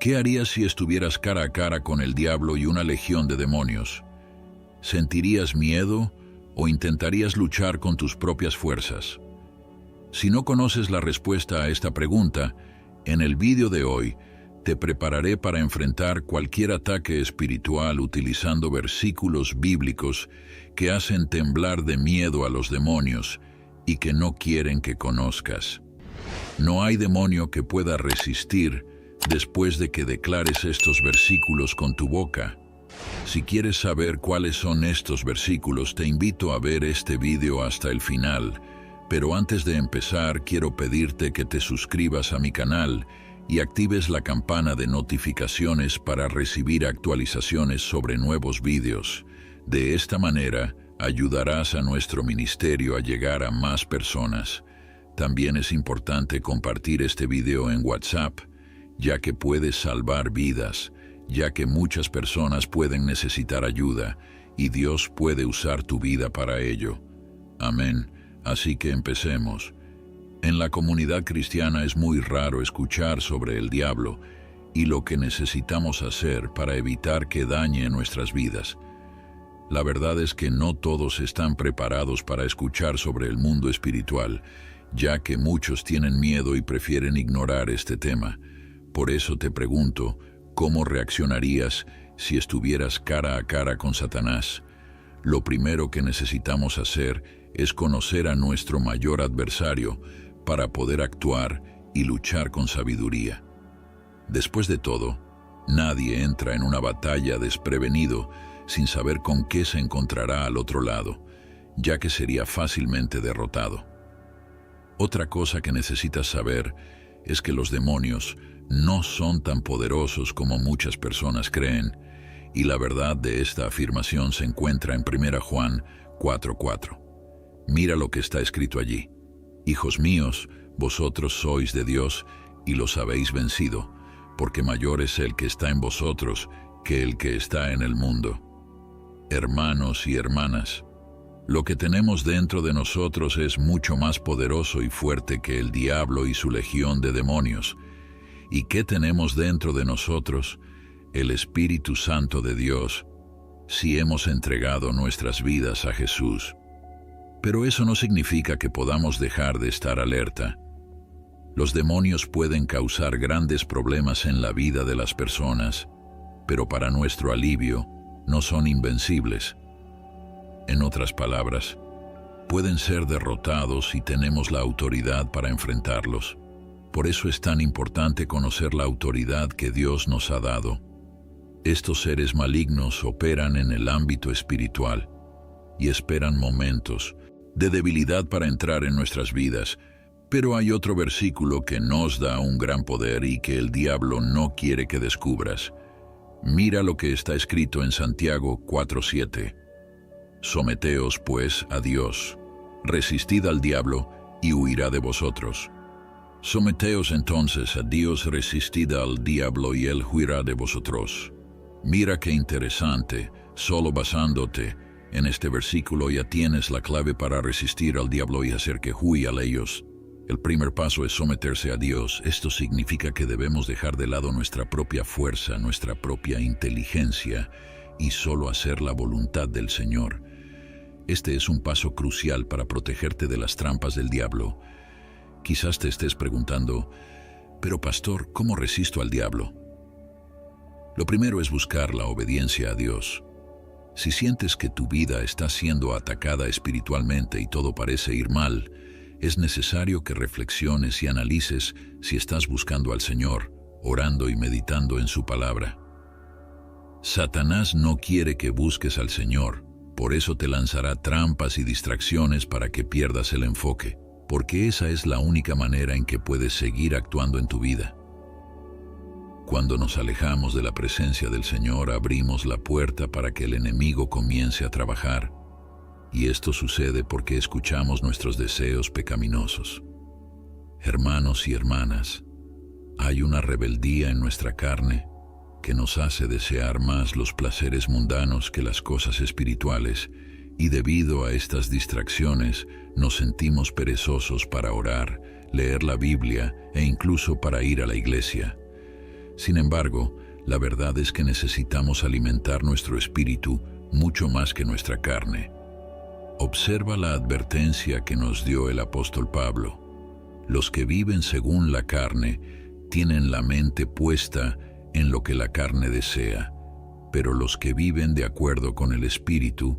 ¿Qué harías si estuvieras cara a cara con el diablo y una legión de demonios? ¿Sentirías miedo o intentarías luchar con tus propias fuerzas? Si no conoces la respuesta a esta pregunta, en el vídeo de hoy te prepararé para enfrentar cualquier ataque espiritual utilizando versículos bíblicos que hacen temblar de miedo a los demonios y que no quieren que conozcas. No hay demonio que pueda resistir después de que declares estos versículos con tu boca. Si quieres saber cuáles son estos versículos, te invito a ver este vídeo hasta el final. Pero antes de empezar, quiero pedirte que te suscribas a mi canal y actives la campana de notificaciones para recibir actualizaciones sobre nuevos vídeos. De esta manera, ayudarás a nuestro ministerio a llegar a más personas. También es importante compartir este video en WhatsApp, ya que puedes salvar vidas, ya que muchas personas pueden necesitar ayuda y Dios puede usar tu vida para ello. Amén. Así que empecemos. En la comunidad cristiana es muy raro escuchar sobre el diablo y lo que necesitamos hacer para evitar que dañe nuestras vidas. La verdad es que no todos están preparados para escuchar sobre el mundo espiritual, ya que muchos tienen miedo y prefieren ignorar este tema. Por eso te pregunto, ¿cómo reaccionarías si estuvieras cara a cara con Satanás? Lo primero que necesitamos hacer es conocer a nuestro mayor adversario para poder actuar y luchar con sabiduría. Después de todo, nadie entra en una batalla desprevenido sin saber con qué se encontrará al otro lado, ya que sería fácilmente derrotado. Otra cosa que necesitas saber es que los demonios no son tan poderosos como muchas personas creen, y la verdad de esta afirmación se encuentra en 1 Juan 4:4. Mira lo que está escrito allí. Hijos míos, vosotros sois de Dios y los habéis vencido, porque mayor es el que está en vosotros que el que está en el mundo. Hermanos y hermanas, lo que tenemos dentro de nosotros es mucho más poderoso y fuerte que el diablo y su legión de demonios. ¿Y qué tenemos dentro de nosotros? El Espíritu Santo de Dios, si hemos entregado nuestras vidas a Jesús. Pero eso no significa que podamos dejar de estar alerta. Los demonios pueden causar grandes problemas en la vida de las personas, pero para nuestro alivio, no son invencibles. En otras palabras, pueden ser derrotados y tenemos la autoridad para enfrentarlos. Por eso es tan importante conocer la autoridad que Dios nos ha dado. Estos seres malignos operan en el ámbito espiritual y esperan momentos de debilidad para entrar en nuestras vidas, pero hay otro versículo que nos da un gran poder y que el diablo no quiere que descubras. Mira lo que está escrito en Santiago 4:7. Someteos pues a Dios, resistid al diablo y huirá de vosotros. Someteos entonces a Dios, resistid al diablo y él huirá de vosotros. Mira qué interesante, solo basándote en este versículo ya tienes la clave para resistir al diablo y hacer que huya a ellos. El primer paso es someterse a Dios. Esto significa que debemos dejar de lado nuestra propia fuerza, nuestra propia inteligencia y solo hacer la voluntad del Señor. Este es un paso crucial para protegerte de las trampas del diablo. Quizás te estés preguntando, pero pastor, ¿cómo resisto al diablo? Lo primero es buscar la obediencia a Dios. Si sientes que tu vida está siendo atacada espiritualmente y todo parece ir mal, es necesario que reflexiones y analices si estás buscando al Señor, orando y meditando en su palabra. Satanás no quiere que busques al Señor, por eso te lanzará trampas y distracciones para que pierdas el enfoque, porque esa es la única manera en que puedes seguir actuando en tu vida. Cuando nos alejamos de la presencia del Señor, abrimos la puerta para que el enemigo comience a trabajar. Y esto sucede porque escuchamos nuestros deseos pecaminosos. Hermanos y hermanas, hay una rebeldía en nuestra carne que nos hace desear más los placeres mundanos que las cosas espirituales, y debido a estas distracciones nos sentimos perezosos para orar, leer la Biblia e incluso para ir a la iglesia. Sin embargo, la verdad es que necesitamos alimentar nuestro espíritu mucho más que nuestra carne. Observa la advertencia que nos dio el apóstol Pablo. Los que viven según la carne tienen la mente puesta en lo que la carne desea, pero los que viven de acuerdo con el Espíritu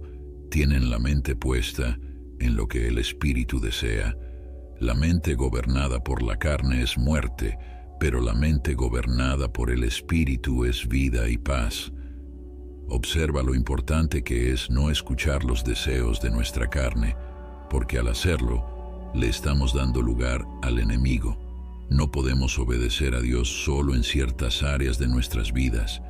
tienen la mente puesta en lo que el Espíritu desea. La mente gobernada por la carne es muerte, pero la mente gobernada por el Espíritu es vida y paz. Observa lo importante que es no escuchar los deseos de nuestra carne, porque al hacerlo, le estamos dando lugar al enemigo. No podemos obedecer a Dios solo en ciertas áreas de nuestras vidas.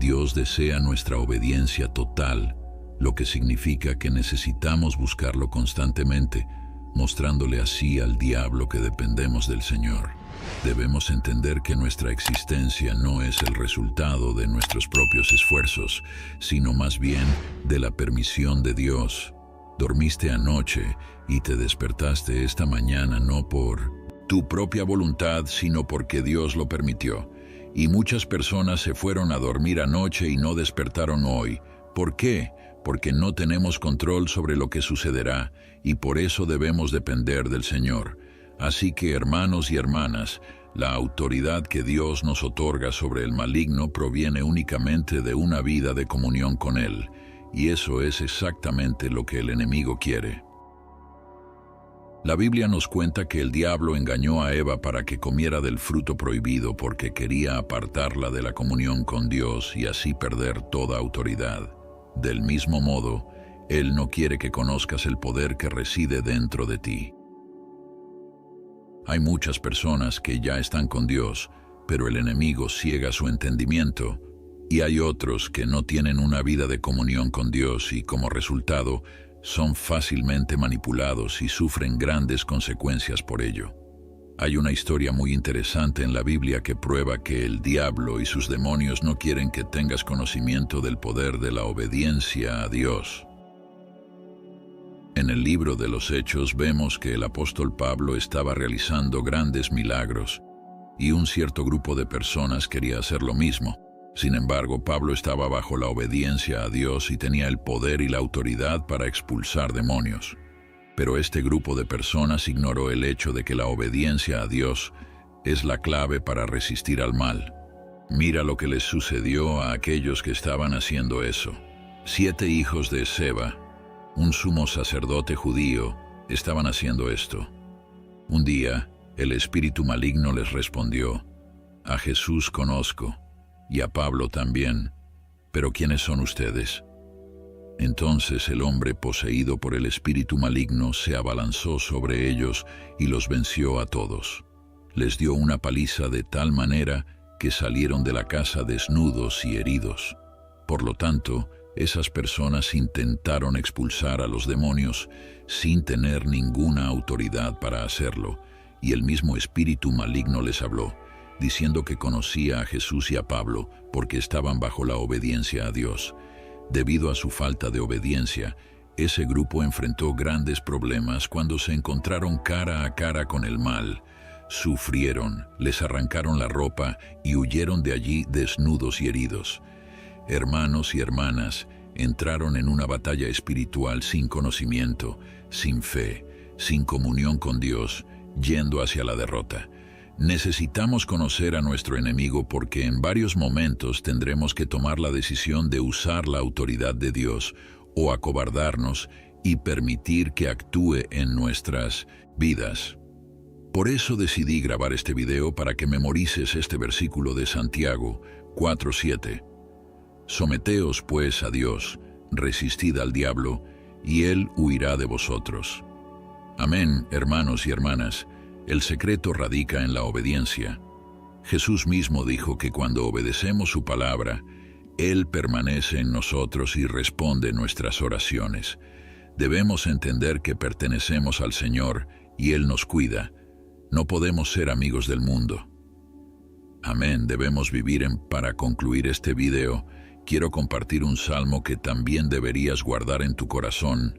Dios desea nuestra obediencia total, lo que significa que necesitamos buscarlo constantemente, mostrándole así al diablo que dependemos del Señor. Debemos entender que nuestra existencia no es el resultado de nuestros propios esfuerzos, sino más bien de la permisión de Dios. Dormiste anoche y te despertaste esta mañana no por tu propia voluntad, sino porque Dios lo permitió. Y muchas personas se fueron a dormir anoche y no despertaron hoy. ¿Por qué? Porque no tenemos control sobre lo que sucederá, y por eso debemos depender del Señor. Así que, hermanos y hermanas, la autoridad que Dios nos otorga sobre el maligno proviene únicamente de una vida de comunión con Él, y eso es exactamente lo que el enemigo quiere. La Biblia nos cuenta que el diablo engañó a Eva para que comiera del fruto prohibido porque quería apartarla de la comunión con Dios y así perder toda autoridad. Del mismo modo, Él no quiere que conozcas el poder que reside dentro de ti. Hay muchas personas que ya están con Dios, pero el enemigo ciega su entendimiento, y hay otros que no tienen una vida de comunión con Dios y como resultado son fácilmente manipulados y sufren grandes consecuencias por ello. Hay una historia muy interesante en la Biblia que prueba que el diablo y sus demonios no quieren que tengas conocimiento del poder de la obediencia a Dios. En el libro de los Hechos vemos que el apóstol Pablo estaba realizando grandes milagros y un cierto grupo de personas quería hacer lo mismo. Sin embargo, Pablo estaba bajo la obediencia a Dios y tenía el poder y la autoridad para expulsar demonios. Pero este grupo de personas ignoró el hecho de que la obediencia a Dios es la clave para resistir al mal. Mira lo que les sucedió a aquellos que estaban haciendo eso. 7 hijos de Seba, un sumo sacerdote judío, estaban haciendo esto. Un día, el espíritu maligno les respondió: «A Jesús conozco, y a Pablo también, pero ¿quiénes son ustedes?». Entonces el hombre poseído por el espíritu maligno se abalanzó sobre ellos y los venció a todos. Les dio una paliza de tal manera que salieron de la casa desnudos y heridos. Por lo tanto, esas personas intentaron expulsar a los demonios sin tener ninguna autoridad para hacerlo, y el mismo espíritu maligno les habló, diciendo que conocía a Jesús y a Pablo porque estaban bajo la obediencia a Dios. Debido a su falta de obediencia, ese grupo enfrentó grandes problemas cuando se encontraron cara a cara con el mal. Sufrieron, les arrancaron la ropa y huyeron de allí desnudos y heridos. Hermanos y hermanas, entraron en una batalla espiritual sin conocimiento, sin fe, sin comunión con Dios, yendo hacia la derrota. Necesitamos conocer a nuestro enemigo porque en varios momentos tendremos que tomar la decisión de usar la autoridad de Dios o acobardarnos y permitir que actúe en nuestras vidas. Por eso decidí grabar este video para que memorices este versículo de Santiago 4:7. Someteos pues a Dios, resistid al diablo, y él huirá de vosotros. Amén, hermanos y hermanas. El secreto radica en la obediencia. Jesús mismo dijo que cuando obedecemos su palabra, Él permanece en nosotros y responde nuestras oraciones. Debemos entender que pertenecemos al Señor y Él nos cuida. No podemos ser amigos del mundo. Amén, debemos vivir para concluir este video. Quiero compartir un salmo que también deberías guardar en tu corazón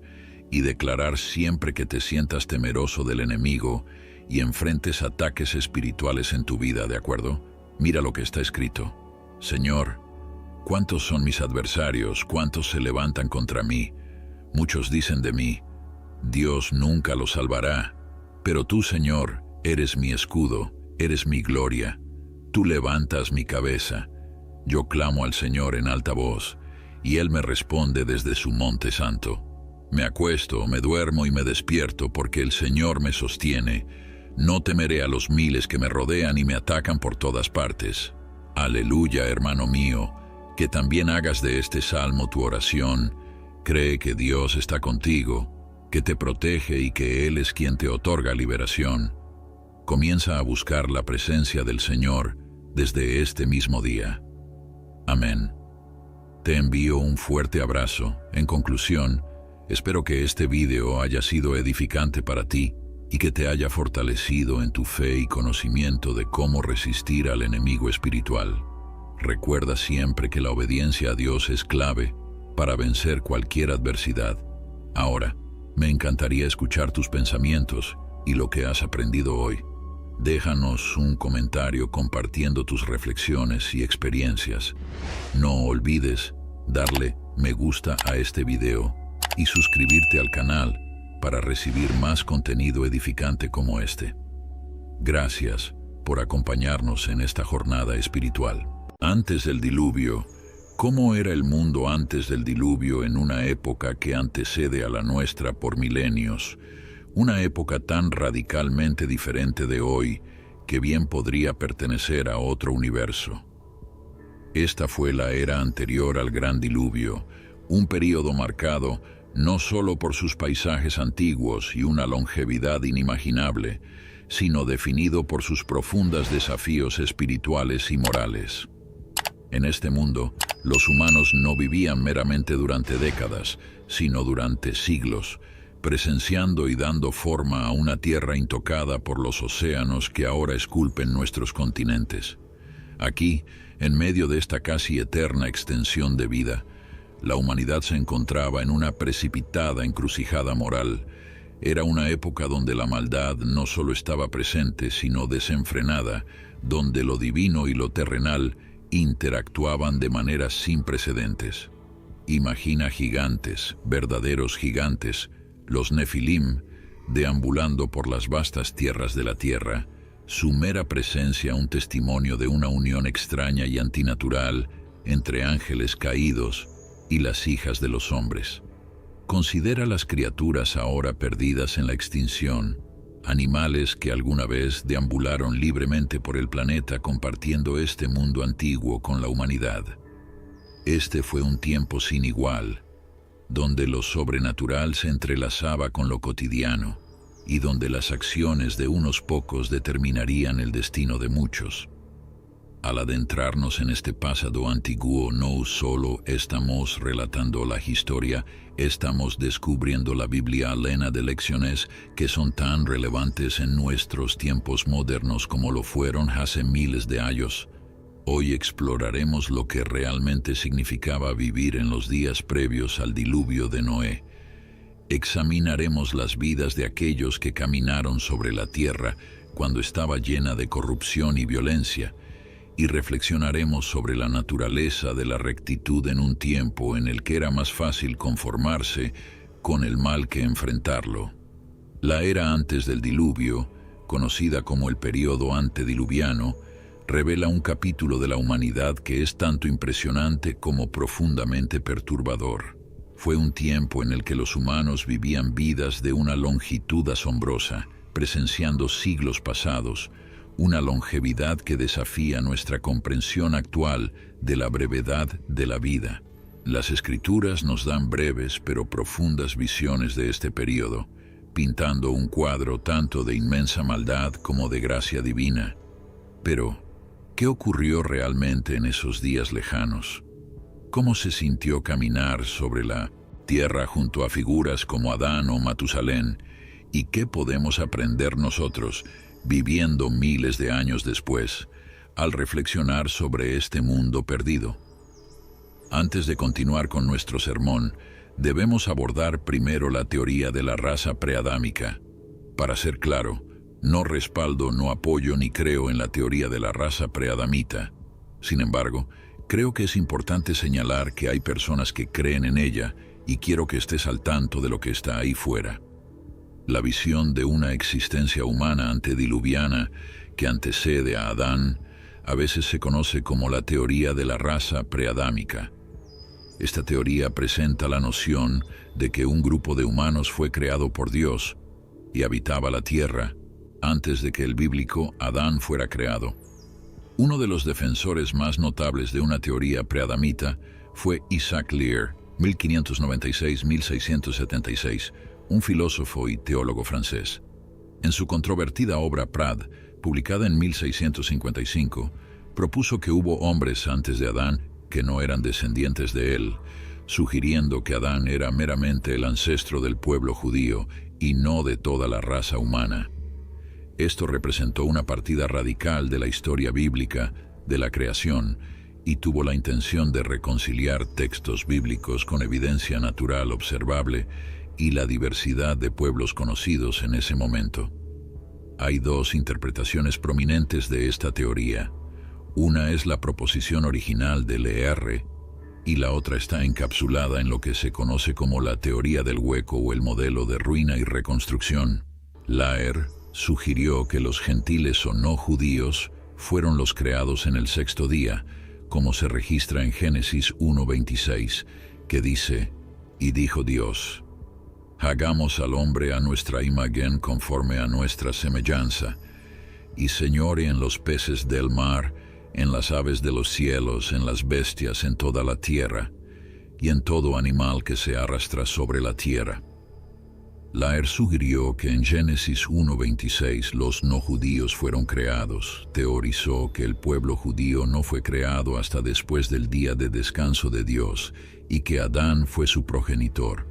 y declarar siempre que te sientas temeroso del enemigo y enfrentes ataques espirituales en tu vida, ¿de acuerdo? Mira lo que está escrito. Señor, ¿cuántos son mis adversarios? ¿Cuántos se levantan contra mí? Muchos dicen de mí, Dios nunca lo salvará. Pero tú, Señor, eres mi escudo, eres mi gloria. Tú levantas mi cabeza. Yo clamo al Señor en alta voz, y Él me responde desde su monte santo. Me acuesto, me duermo y me despierto porque el Señor me sostiene. No temeré a los miles que me rodean y me atacan por todas partes. Aleluya, hermano mío, que también hagas de este salmo tu oración. Cree que Dios está contigo, que te protege y que Él es quien te otorga liberación. Comienza a buscar la presencia del Señor desde este mismo día. Amén. Te envío un fuerte abrazo. En conclusión, espero que este video haya sido edificante para ti y que te haya fortalecido en tu fe y conocimiento de cómo resistir al enemigo espiritual. Recuerda siempre que la obediencia a Dios es clave para vencer cualquier adversidad. Ahora, me encantaría escuchar tus pensamientos y lo que has aprendido hoy. Déjanos un comentario compartiendo tus reflexiones y experiencias. No olvides darle me gusta a este video y suscribirte al canal para recibir más contenido edificante como este. Gracias por acompañarnos en esta jornada espiritual. Antes del diluvio, ¿cómo era el mundo antes del diluvio en una época que antecede a la nuestra por milenios? Una época tan radicalmente diferente de hoy que bien podría pertenecer a otro universo. Esta fue la era anterior al gran diluvio, un período marcado no solo por sus paisajes antiguos y una longevidad inimaginable, sino definido por sus profundos desafíos espirituales y morales. En este mundo, los humanos no vivían meramente durante décadas, sino durante siglos, presenciando y dando forma a una tierra intocada por los océanos que ahora esculpen nuestros continentes. Aquí, en medio de esta casi eterna extensión de vida, la humanidad se encontraba en una precipitada encrucijada moral. Era una época donde la maldad no solo estaba presente, sino desenfrenada, donde lo divino y lo terrenal interactuaban de maneras sin precedentes. Imagina gigantes, verdaderos gigantes, los Nefilim, deambulando por las vastas tierras de la tierra, su mera presencia un testimonio de una unión extraña y antinatural entre ángeles caídos y las hijas de los hombres. Considera las criaturas ahora perdidas en la extinción, animales que alguna vez deambularon libremente por el planeta compartiendo este mundo antiguo con la humanidad. Este fue un tiempo sin igual, donde lo sobrenatural se entrelazaba con lo cotidiano y donde las acciones de unos pocos determinarían el destino de muchos. Al adentrarnos en este pasado antiguo, no solo estamos relatando la historia, estamos descubriendo la Biblia llena de lecciones que son tan relevantes en nuestros tiempos modernos como lo fueron hace miles de años. Hoy exploraremos lo que realmente significaba vivir en los días previos al diluvio de Noé. Examinaremos las vidas de aquellos que caminaron sobre la tierra cuando estaba llena de corrupción y violencia, y reflexionaremos sobre la naturaleza de la rectitud en un tiempo en el que era más fácil conformarse con el mal que enfrentarlo. La era antes del diluvio, conocida como el período antediluviano, revela un capítulo de la humanidad que es tanto impresionante como profundamente perturbador. Fue un tiempo en el que los humanos vivían vidas de una longitud asombrosa, presenciando siglos pasados, una longevidad que desafía nuestra comprensión actual de la brevedad de la vida. Las Escrituras nos dan breves pero profundas visiones de este período, pintando un cuadro tanto de inmensa maldad como de gracia divina. Pero, ¿qué ocurrió realmente en esos días lejanos? ¿Cómo se sintió caminar sobre la tierra junto a figuras como Adán o Matusalén? ¿Y qué podemos aprender nosotros, viviendo miles de años después, al reflexionar sobre este mundo perdido? Antes de continuar con nuestro sermón, debemos abordar primero la teoría de la raza preadámica. Para ser claro, No respaldo, no apoyo ni creo en la teoría de la raza preadamita. Sin embargo, creo que es importante señalar que hay personas que creen en ella y quiero que estés al tanto de lo que está ahí fuera. La visión de una existencia humana antediluviana que antecede a Adán a veces se conoce como la teoría de la raza preadámica. Esta teoría presenta la noción de que un grupo de humanos fue creado por Dios y habitaba la tierra antes de que el bíblico Adán fuera creado. Uno de los defensores más notables de una teoría preadamita fue Isaac Lear, 1596-1676, un filósofo y teólogo francés. En su controvertida obra Prad, publicada en 1655, propuso que hubo hombres antes de Adán que no eran descendientes de él, sugiriendo que Adán era meramente el ancestro del pueblo judío y no de toda la raza humana. Esto representó una partida radical de la historia bíblica de la creación y tuvo la intención de reconciliar textos bíblicos con evidencia natural observable y la diversidad de pueblos conocidos en ese momento. Hay dos interpretaciones prominentes de esta teoría. Una es la proposición original de Lear y la otra está encapsulada en lo que se conoce como la teoría del hueco o el modelo de ruina y reconstrucción. Lear sugirió que los gentiles o no judíos fueron los creados en el sexto día, como se registra en Génesis 1:26, que dice: «Y dijo Dios, hagamos al hombre a nuestra imagen conforme a nuestra semejanza, y señore en los peces del mar, en las aves de los cielos, en las bestias, en toda la tierra, y en todo animal que se arrastra sobre la tierra». Lear sugirió que en Génesis 1:26 los no judíos fueron creados. Teorizó que el pueblo judío no fue creado hasta después del día de descanso de Dios y que Adán fue su progenitor.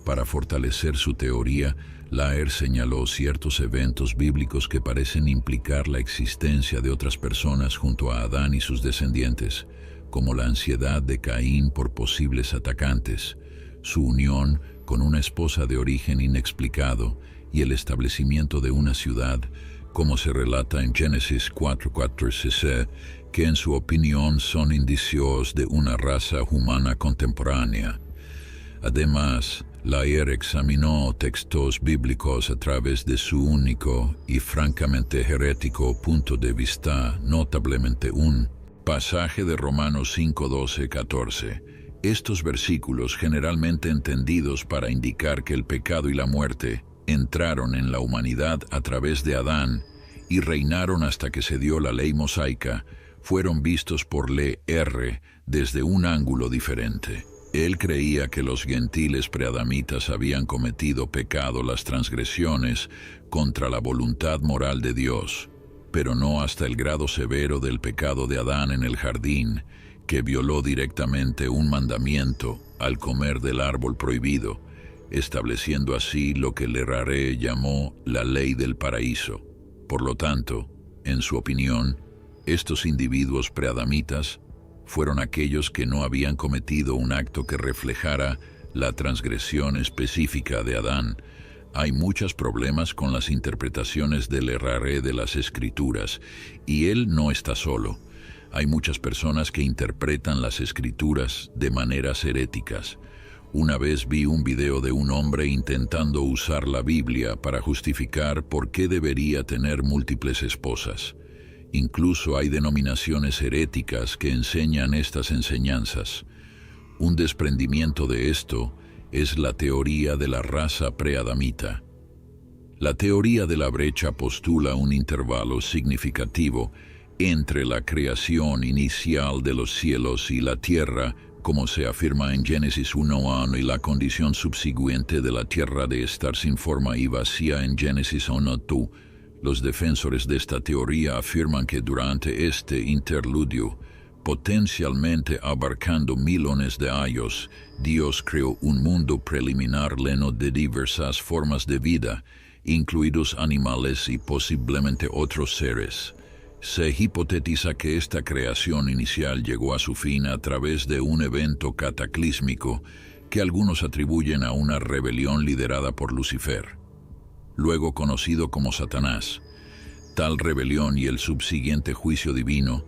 Para fortalecer su teoría, Lear señaló ciertos eventos bíblicos que parecen implicar la existencia de otras personas junto a Adán y sus descendientes, como la ansiedad de Caín por posibles atacantes, su unión con una esposa de origen inexplicado y el establecimiento de una ciudad, como se relata en Génesis 4:4, que en su opinión son indicios de una raza humana contemporánea. Además, Lear examinó textos bíblicos a través de su único y francamente herético punto de vista, notablemente un pasaje de Romanos 5:12-14. Estos versículos, generalmente entendidos para indicar que el pecado y la muerte entraron en la humanidad a través de Adán y reinaron hasta que se dio la ley mosaica, fueron vistos por Lear desde un ángulo diferente. Él creía que los gentiles preadamitas habían cometido pecado, las transgresiones contra la voluntad moral de Dios, pero no hasta el grado severo del pecado de Adán en el jardín, que violó directamente un mandamiento al comer del árbol prohibido, estableciendo así lo que Lear llamó la ley del paraíso. Por lo tanto, en su opinión, estos individuos preadamitas fueron aquellos que no habían cometido un acto que reflejara la transgresión específica de Adán. Hay muchos problemas con las interpretaciones de Lear de las Escrituras, y él no está solo. Hay muchas personas que interpretan las Escrituras de maneras heréticas. Una vez vi un video de un hombre intentando usar la Biblia para justificar por qué debería tener múltiples esposas. Incluso hay denominaciones heréticas que enseñan estas enseñanzas. Un desprendimiento de esto es la teoría de la raza preadamita. La teoría de la brecha postula un intervalo significativo entre la creación inicial de los cielos y la tierra, como se afirma en Génesis 1:1, y la condición subsiguiente de la tierra de estar sin forma y vacía en Génesis 1:2. Los defensores de esta teoría afirman que durante este interludio, potencialmente abarcando milones de años, Dios creó un mundo preliminar lleno de diversas formas de vida, incluidos animales y posiblemente otros seres. Se hipotetiza que esta creación inicial llegó a su fin a través de un evento cataclísmico que algunos atribuyen a una rebelión liderada por Lucifer, luego conocido como Satanás. Tal rebelión y el subsiguiente juicio divino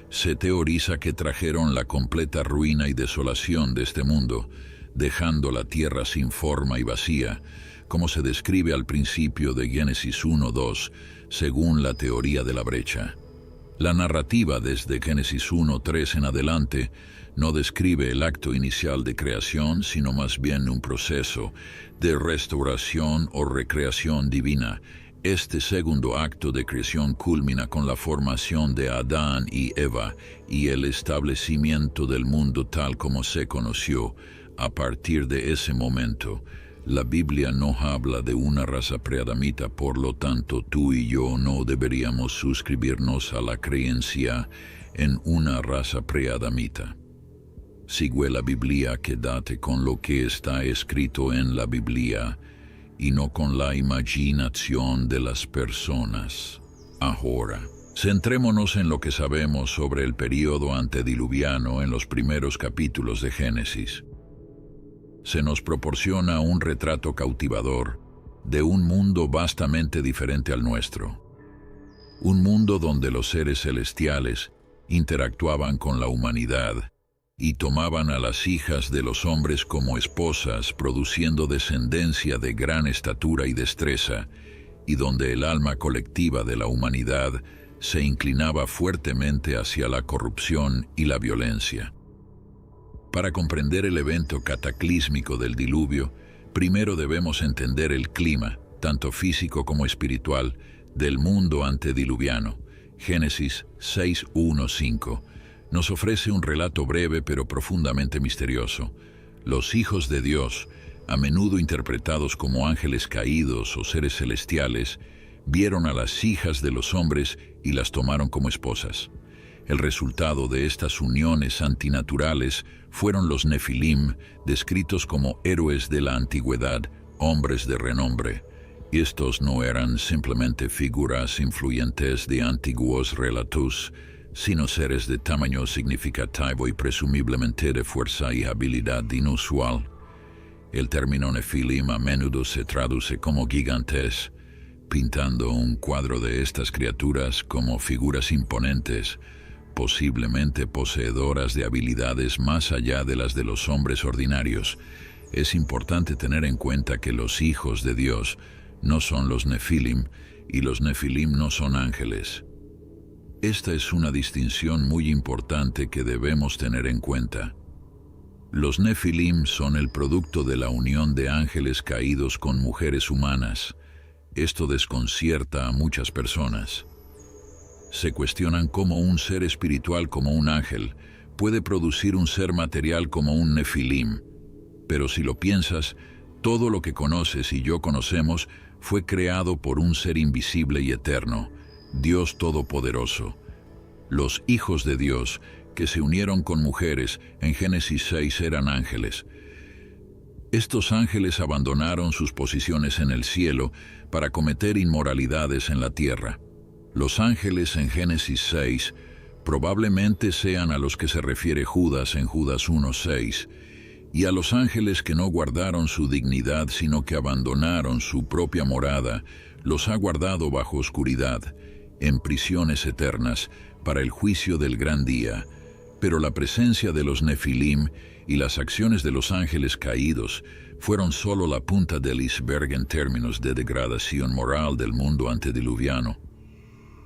se teoriza que trajeron la completa ruina y desolación de este mundo, dejando la tierra sin forma y vacía, como se describe al principio de Génesis 1:2, según la teoría de la brecha. La narrativa desde Génesis 1:3 en adelante no describe el acto inicial de creación, sino más bien un proceso de restauración o recreación divina. Este segundo acto de creación culmina con la formación de Adán y Eva y el establecimiento del mundo tal como se conoció. A partir de ese momento, la Biblia no habla de una raza preadamita, por lo tanto tú y yo no deberíamos suscribirnos a la creencia en una raza preadamita. Sigue la Biblia, quédate con lo que está escrito en la Biblia y no con la imaginación de las personas. Ahora, centrémonos en lo que sabemos sobre el período antediluviano en los primeros capítulos de Génesis. Se nos proporciona un retrato cautivador de un mundo vastamente diferente al nuestro. Un mundo donde los seres celestiales interactuaban con la humanidad y tomaban a las hijas de los hombres como esposas, produciendo descendencia de gran estatura y destreza, y donde el alma colectiva de la humanidad se inclinaba fuertemente hacia la corrupción y la violencia. Para comprender el evento cataclísmico del diluvio, primero debemos entender el clima, tanto físico como espiritual, del mundo antediluviano. Génesis 6:1-5 nos ofrece un relato breve pero profundamente misterioso. Los hijos de Dios, a menudo interpretados como ángeles caídos o seres celestiales, vieron a las hijas de los hombres y las tomaron como esposas. El resultado de estas uniones antinaturales fueron los Nefilim, descritos como héroes de la antigüedad, hombres de renombre. Estos no eran simplemente figuras influyentes de antiguos relatos, sino seres de tamaño significativo y presumiblemente de fuerza y habilidad inusual. El término Nefilim a menudo se traduce como gigantes, pintando un cuadro de estas criaturas como figuras imponentes, posiblemente poseedoras de habilidades más allá de las de los hombres ordinarios. Es importante tener en cuenta que los hijos de Dios no son los Nefilim y los Nefilim no son ángeles. Esta es una distinción muy importante que debemos tener en cuenta. Los Nefilim son el producto de la unión de ángeles caídos con mujeres humanas. Esto desconcierta a muchas personas. Se cuestionan cómo un ser espiritual como un ángel puede producir un ser material como un Nefilim. Pero si lo piensas, todo lo que conoces y yo conocemos fue creado por un ser invisible y eterno, Dios Todopoderoso. Los hijos de Dios que se unieron con mujeres en Génesis 6 eran ángeles. Estos ángeles abandonaron sus posiciones en el cielo para cometer inmoralidades en la tierra. Los ángeles en Génesis 6 probablemente sean a los que se refiere Judas en Judas 1:6, y a los ángeles que no guardaron su dignidad sino que abandonaron su propia morada, los ha guardado bajo oscuridad, en prisiones eternas, para el juicio del gran día. Pero la presencia de los Nefilim y las acciones de los ángeles caídos fueron solo la punta del iceberg en términos de degradación moral del mundo antediluviano.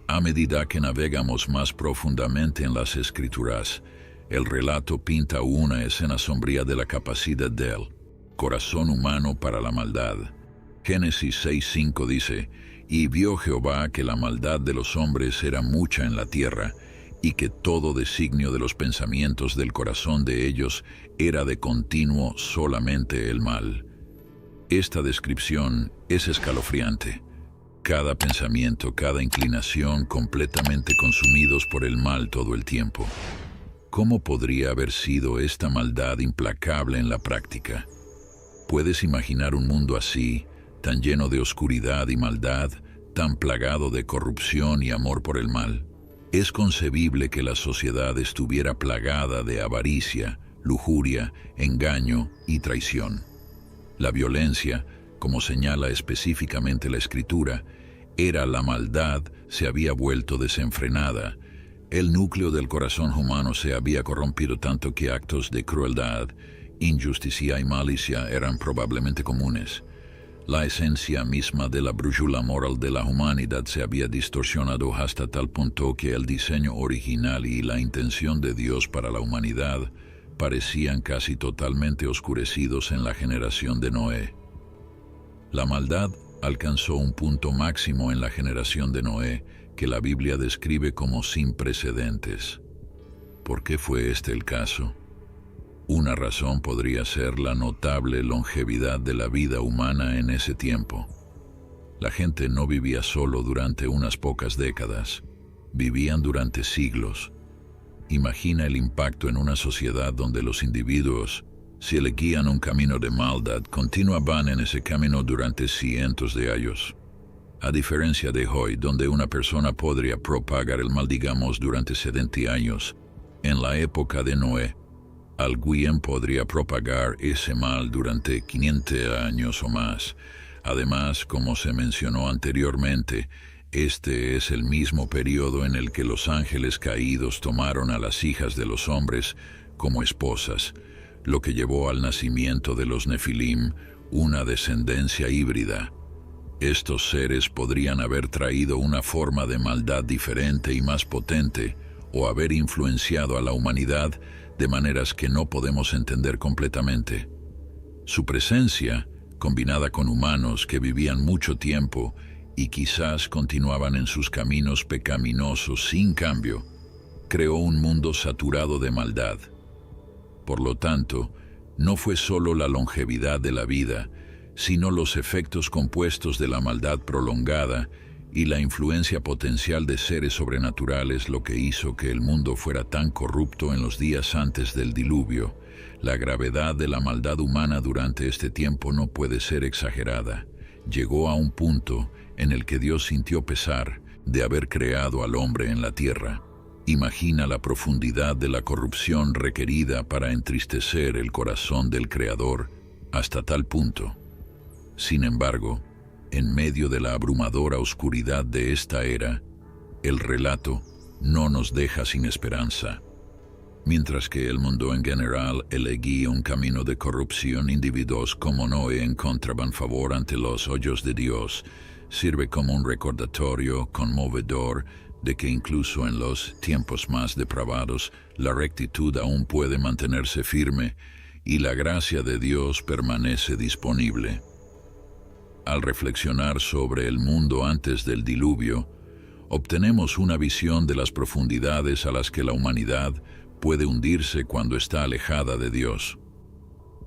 A medida que navegamos más profundamente en las Escrituras, el relato pinta una escena sombría de la capacidad del corazón humano para la maldad. Génesis 6:5 dice: «Y vio Jehová que la maldad de los hombres era mucha en la tierra, y que todo designio de los pensamientos del corazón de ellos era de continuo solamente el mal». Esta descripción es escalofriante. Cada pensamiento, cada inclinación completamente consumidos por el mal todo el tiempo. ¿Cómo podría haber sido esta maldad implacable en la práctica? ¿Puedes imaginar un mundo así, tan lleno de oscuridad y maldad, tan plagado de corrupción y amor por el mal? Es concebible que la sociedad estuviera plagada de avaricia, lujuria, engaño y traición. La violencia, como señala específicamente la Escritura, era la maldad se había vuelto desenfrenada. El núcleo del corazón humano se había corrompido tanto que actos de crueldad, injusticia y malicia eran probablemente comunes. La esencia misma de la brújula moral de la humanidad se había distorsionado hasta tal punto que el diseño original y la intención de Dios para la humanidad parecían casi totalmente oscurecidos en la generación de Noé. La maldad alcanzó un punto máximo en la generación de Noé, que la Biblia describe como sin precedentes. ¿Por qué fue este el caso? Una razón podría ser la notable longevidad de la vida humana en ese tiempo. La gente no vivía solo durante unas pocas décadas, vivían durante siglos. Imagina el impacto en una sociedad donde los individuos, si elegían un camino de maldad, continuaban en ese camino durante cientos de años. A diferencia de hoy, donde una persona podría propagar el mal, digamos, durante 70 años, en la época de Noé, alguien podría propagar ese mal durante 500 años o más. Además, como se mencionó anteriormente, este es el mismo periodo en el que los ángeles caídos tomaron a las hijas de los hombres como esposas, lo que llevó al nacimiento de los Nefilim, una descendencia híbrida. Estos seres podrían haber traído una forma de maldad diferente y más potente, o haber influenciado a la humanidad de maneras que no podemos entender completamente. Su presencia, combinada con humanos que vivían mucho tiempo y quizás continuaban en sus caminos pecaminosos sin cambio, creó un mundo saturado de maldad. Por lo tanto, no fue solo la longevidad de la vida, sino los efectos compuestos de la maldad prolongada y la influencia potencial de seres sobrenaturales lo que hizo que el mundo fuera tan corrupto en los días antes del diluvio. La gravedad de la maldad humana durante este tiempo no puede ser exagerada. Llegó a un punto en el que Dios sintió pesar de haber creado al hombre en la tierra. Imagina la profundidad de la corrupción requerida para entristecer el corazón del Creador hasta tal punto. Sin embargo, en medio de la abrumadora oscuridad de esta era, el relato no nos deja sin esperanza. Mientras que el mundo en general elegía un camino de corrupción, individuos como Noé encontraban favor ante los ojos de Dios. Sirve como un recordatorio conmovedor de que incluso en los tiempos más depravados, la rectitud aún puede mantenerse firme y la gracia de Dios permanece disponible. Al reflexionar sobre el mundo antes del diluvio, obtenemos una visión de las profundidades a las que la humanidad puede hundirse cuando está alejada de Dios.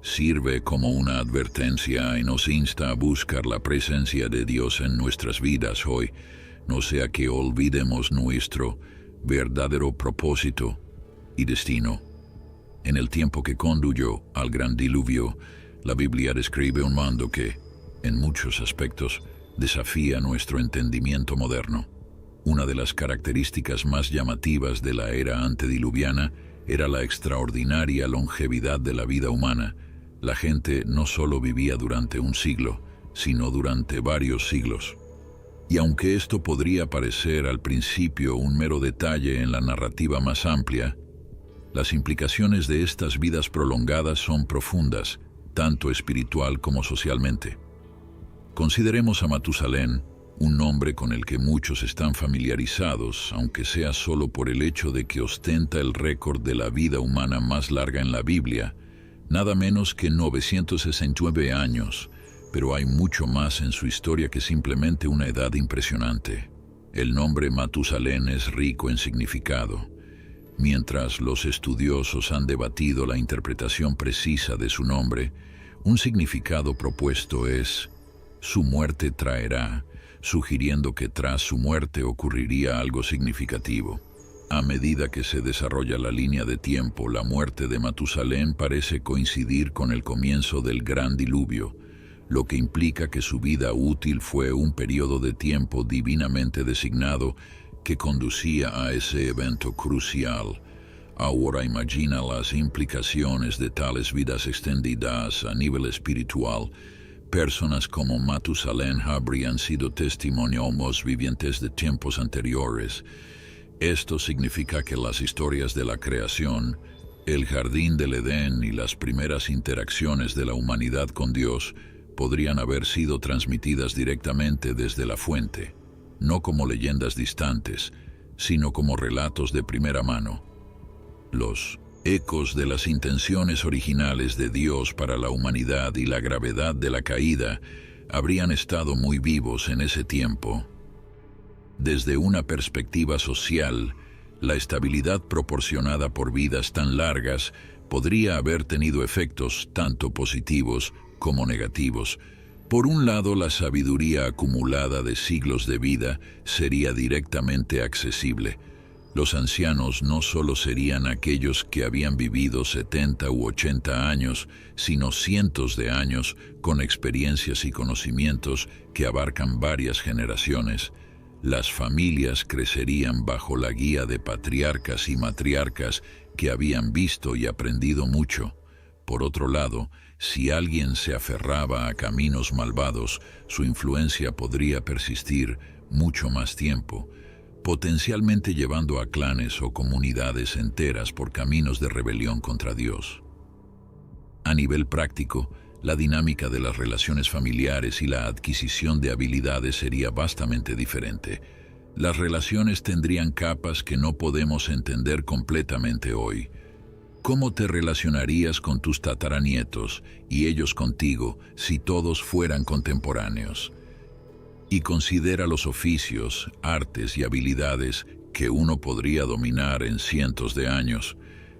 Sirve como una advertencia y nos insta a buscar la presencia de Dios en nuestras vidas hoy, no sea que olvidemos nuestro verdadero propósito y destino. En el tiempo que condujo al gran diluvio, la Biblia describe un mundo que, en muchos aspectos, desafía nuestro entendimiento moderno. Una de las características más llamativas de la era antediluviana era la extraordinaria longevidad de la vida humana. La gente no solo vivía durante un siglo, sino durante varios siglos. Y aunque esto podría parecer al principio un mero detalle en la narrativa más amplia, las implicaciones de estas vidas prolongadas son profundas, tanto espiritual como socialmente. Consideremos a Matusalén, un nombre con el que muchos están familiarizados, aunque sea solo por el hecho de que ostenta el récord de la vida humana más larga en la Biblia, nada menos que 969 años, pero hay mucho más en su historia que simplemente una edad impresionante. El nombre Matusalén es rico en significado. Mientras los estudiosos han debatido la interpretación precisa de su nombre, un significado propuesto es: su muerte traerá, sugiriendo que tras su muerte ocurriría algo significativo. A medida que se desarrolla la línea de tiempo, la muerte de Matusalén parece coincidir con el comienzo del gran diluvio, lo que implica que su vida útil fue un periodo de tiempo divinamente designado que conducía a ese evento crucial. Ahora imagina las implicaciones de tales vidas extendidas a nivel espiritual. Personas como Matusalén habrían sido testimonios vivientes de tiempos anteriores. Esto significa que las historias de la creación, el jardín del Edén y las primeras interacciones de la humanidad con Dios podrían haber sido transmitidas directamente desde la fuente, no como leyendas distantes, sino como relatos de primera mano. Los ecos de las intenciones originales de Dios para la humanidad y la gravedad de la caída habrían estado muy vivos en ese tiempo. Desde una perspectiva social, la estabilidad proporcionada por vidas tan largas podría haber tenido efectos tanto positivos como negativos. Por un lado, la sabiduría acumulada de siglos de vida sería directamente accesible. Los ancianos no solo serían aquellos que habían vivido 70 u 80 años, sino cientos de años con experiencias y conocimientos que abarcan varias generaciones. Las familias crecerían bajo la guía de patriarcas y matriarcas que habían visto y aprendido mucho. Por otro lado, si alguien se aferraba a caminos malvados, su influencia podría persistir mucho más tiempo, potencialmente llevando a clanes o comunidades enteras por caminos de rebelión contra Dios. A nivel práctico, la dinámica de las relaciones familiares y la adquisición de habilidades sería vastamente diferente. Las relaciones tendrían capas que no podemos entender completamente hoy. ¿Cómo te relacionarías con tus tataranietos y ellos contigo si todos fueran contemporáneos? Y considera los oficios, artes y habilidades que uno podría dominar en cientos de años.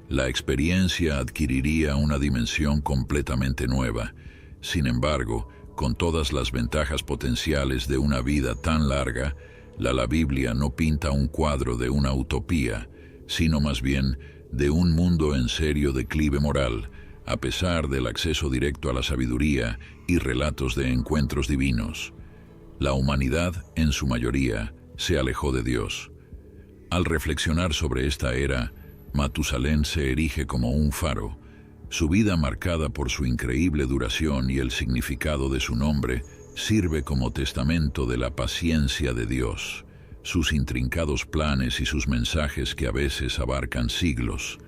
La experiencia adquiriría una dimensión completamente nueva. Sin embargo, con todas las ventajas potenciales de una vida tan larga, la Biblia no pinta un cuadro de una utopía, sino más bien de un mundo en serio declive moral, a pesar del acceso directo a la sabiduría y relatos de encuentros divinos. La humanidad, en su mayoría, se alejó de Dios. Al reflexionar sobre esta era, Matusalén se erige como un faro. Su vida, marcada por su increíble duración y el significado de su nombre, sirve como testamento de la paciencia de Dios, sus intrincados planes y sus mensajes que a veces abarcan siglos.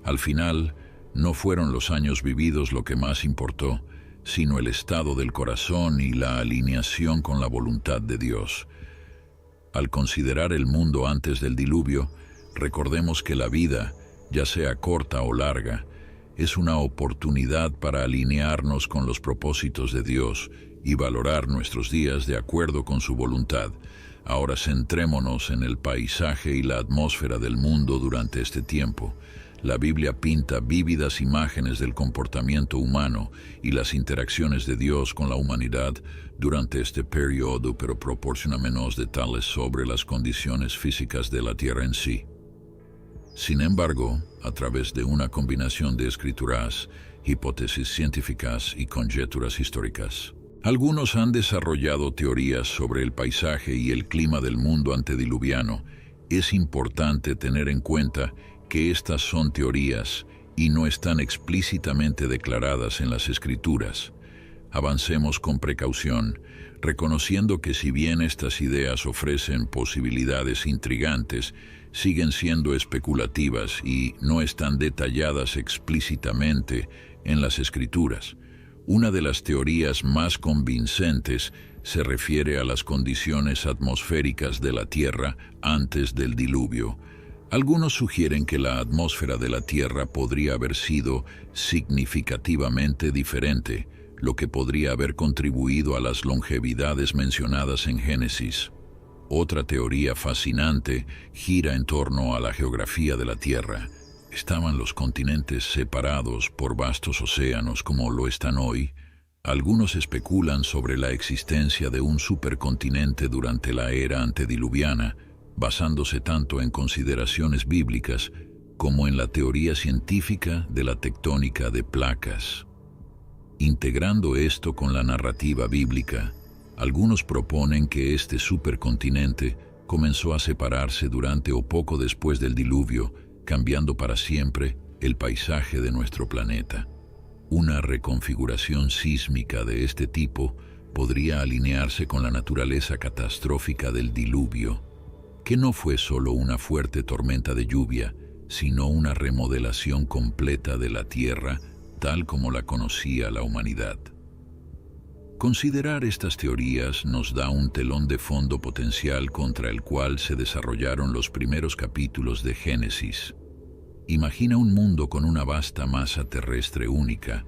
Al final, no fueron los años vividos lo que más importó, sino el estado del corazón y la alineación con la voluntad de Dios. Al considerar el mundo antes del diluvio, recordemos que la vida, ya sea corta o larga, es una oportunidad para alinearnos con los propósitos de Dios y valorar nuestros días de acuerdo con su voluntad. Ahora centrémonos en el paisaje y la atmósfera del mundo durante este tiempo. La Biblia pinta vívidas imágenes del comportamiento humano y las interacciones de Dios con la humanidad durante este periodo, pero proporciona menos detalles sobre las condiciones físicas de la tierra en sí. Sin embargo, a través de una combinación de escrituras, hipótesis científicas y conjeturas históricas, algunos han desarrollado teorías sobre el paisaje y el clima del mundo antediluviano. Es importante tener en cuenta que estas son teorías y no están explícitamente declaradas en las Escrituras. Avancemos con precaución, reconociendo que si bien estas ideas ofrecen posibilidades intrigantes, siguen siendo especulativas y no están detalladas explícitamente en las Escrituras. Una de las teorías más convincentes se refiere a las condiciones atmosféricas de la Tierra antes del diluvio. Algunos sugieren que la atmósfera de la Tierra podría haber sido significativamente diferente, lo que podría haber contribuido a las longevidades mencionadas en Génesis. Otra teoría fascinante gira en torno a la geografía de la Tierra. ¿Estaban los continentes separados por vastos océanos como lo están hoy? Algunos especulan sobre la existencia de un supercontinente durante la era antediluviana, basándose tanto en consideraciones bíblicas como en la teoría científica de la tectónica de placas. Integrando esto con la narrativa bíblica, algunos proponen que este supercontinente comenzó a separarse durante o poco después del diluvio, cambiando para siempre el paisaje de nuestro planeta. Una reconfiguración sísmica de este tipo podría alinearse con la naturaleza catastrófica del diluvio, que no fue solo una fuerte tormenta de lluvia, sino una remodelación completa de la Tierra tal como la conocía la humanidad. Considerar estas teorías nos da un telón de fondo potencial contra el cual se desarrollaron los primeros capítulos de Génesis. Imagina un mundo con una vasta masa terrestre única,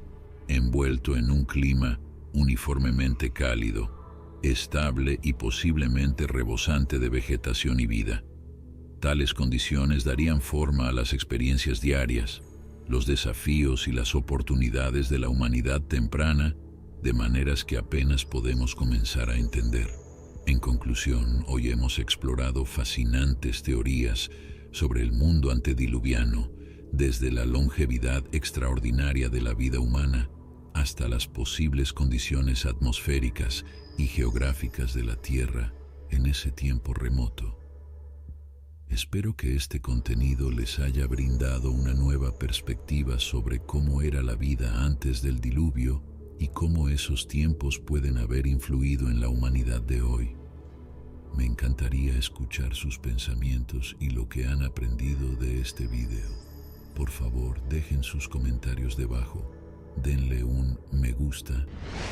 envuelto en un clima uniformemente cálido, estable y posiblemente rebosante de vegetación y vida. Tales condiciones darían forma a las experiencias diarias, los desafíos y las oportunidades de la humanidad temprana, de maneras que apenas podemos comenzar a entender. En conclusión, hoy hemos explorado fascinantes teorías sobre el mundo antediluviano, desde la longevidad extraordinaria de la vida humana hasta las posibles condiciones atmosféricas y geográficas de la Tierra en ese tiempo remoto. Espero que este contenido les haya brindado una nueva perspectiva sobre cómo era la vida antes del diluvio y cómo esos tiempos pueden haber influido en la humanidad de hoy. Me encantaría escuchar sus pensamientos y lo que han aprendido de este video. Por favor, dejen sus comentarios debajo, denle un me gusta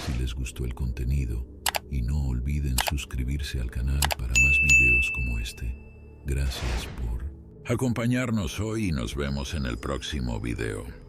si les gustó el contenido y no olviden suscribirse al canal para más videos como este. Gracias por acompañarnos hoy y nos vemos en el próximo video.